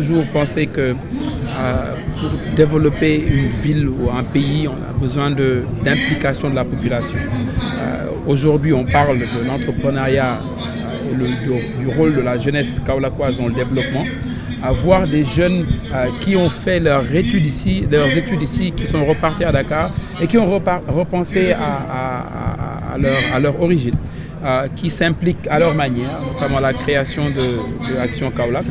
toujours pensé que pour développer une ville ou un pays, on a besoin d'implication de la population. Aujourd'hui, on parle de l'entrepreneuriat et du rôle de la jeunesse kaolakoise dans le développement. Voir des jeunes qui ont fait leurs études ici, qui sont repartis à Dakar et qui ont repensé à leur origine. Qui s'impliquent à leur manière, notamment la création de Action Kaolack,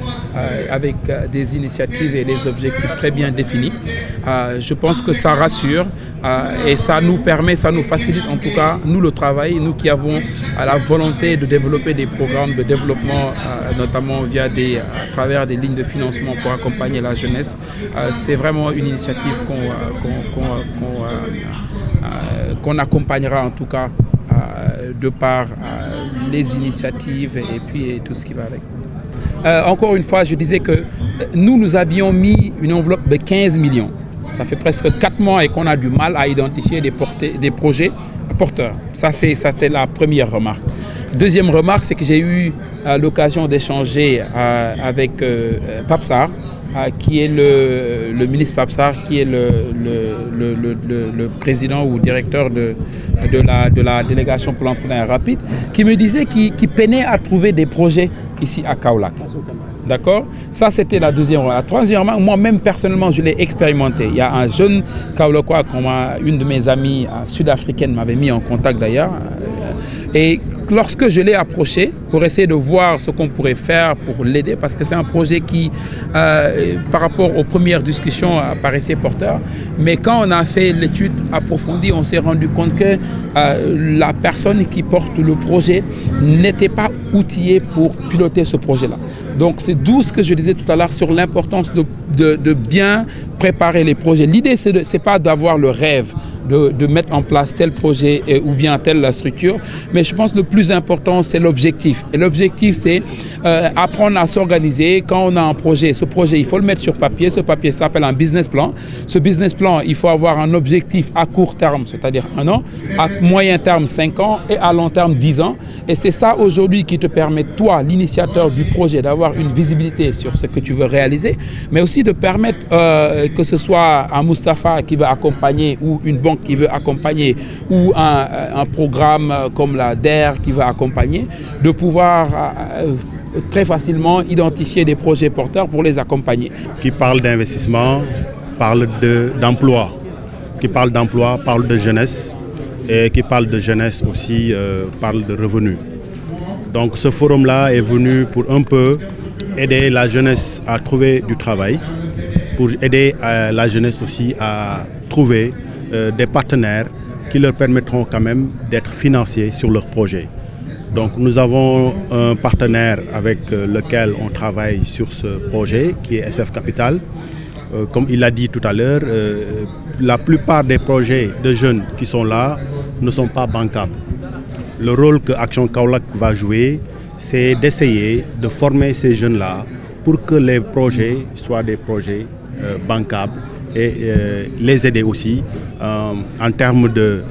avec des initiatives et des objectifs très bien définis. Je pense que ça rassure et ça nous permet, ça nous facilite en tout cas, nous le travail, nous qui avons la volonté de développer des programmes de développement, notamment à travers des lignes de financement pour accompagner la jeunesse. C'est vraiment une initiative qu'on accompagnera en tout cas de par les initiatives et puis tout ce qui va avec. Encore une fois, je disais que nous avions mis une enveloppe de 15 millions. Ça fait presque 4 mois et qu'on a du mal à identifier des projets porteurs. Ça, c'est la première remarque. Deuxième remarque, c'est que j'ai eu l'occasion d'échanger avec Pape Sarr, qui est le ministre Pape Sarr, qui est le président ou directeur de la délégation pour l'entrepreneuriat rapide, qui me disait qu'il peinait à trouver des projets ici à Kaolack. D'accord? Ça, c'était la deuxième remarque. La troisième remarque, moi-même, personnellement, je l'ai expérimenté. Il y a un jeune Kaolackois, une de mes amies sud-africaines m'avait mis en contact d'ailleurs. Et lorsque je l'ai approché pour essayer de voir ce qu'on pourrait faire pour l'aider, parce que c'est un projet qui, par rapport aux premières discussions, paraissait porteur. Mais quand on a fait l'étude approfondie, on s'est rendu compte que la personne qui porte le projet n'était pas outillée pour piloter ce projet-là. Donc c'est d'où ce que je disais tout à l'heure sur l'importance de bien préparer les projets. L'idée, c'est pas d'avoir le rêve de mettre en place tel projet ou bien telle structure, mais je pense que le plus important, c'est l'objectif. Et l'objectif, c'est apprendre à s'organiser. Quand on a un projet, ce projet, il faut le mettre sur papier. Ce papier s'appelle un business plan. Ce business plan, il faut avoir un objectif à court terme, c'est-à-dire 1 an, à moyen terme 5 ans et à long terme 10 ans. Et c'est ça aujourd'hui qui te permet, toi, l'initiateur du projet, d'avoir une visibilité sur ce que tu veux réaliser, mais aussi de permettre que ce soit un Moustapha qui veut accompagner ou une banque qui veut accompagner ou un programme comme la DER qui va accompagner, de pouvoir très facilement identifier des projets porteurs pour les accompagner. Qui parle d'investissement, parle d'emploi. Qui parle d'emploi, parle de jeunesse. Et qui parle de jeunesse aussi, parle de revenus. Donc ce forum-là est venu pour un peu aider la jeunesse à trouver du travail, pour aider la jeunesse aussi à trouver des partenaires qui leur permettront quand même d'être financiers sur leurs projets. Donc nous avons un partenaire avec lequel on travaille sur ce projet qui est SF Capital. Comme il l'a dit tout à l'heure, la plupart des projets de jeunes qui sont là ne sont pas bancables. Le rôle que Action Kaolack va jouer, c'est d'essayer de former ces jeunes-là pour que les projets soient des projets bancables et les aider aussi en termes de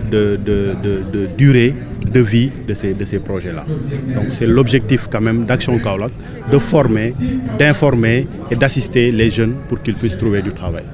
durée de vie de ces projets-là. Donc c'est l'objectif quand même d'Action Kaolack, de former, d'informer et d'assister les jeunes pour qu'ils puissent trouver du travail.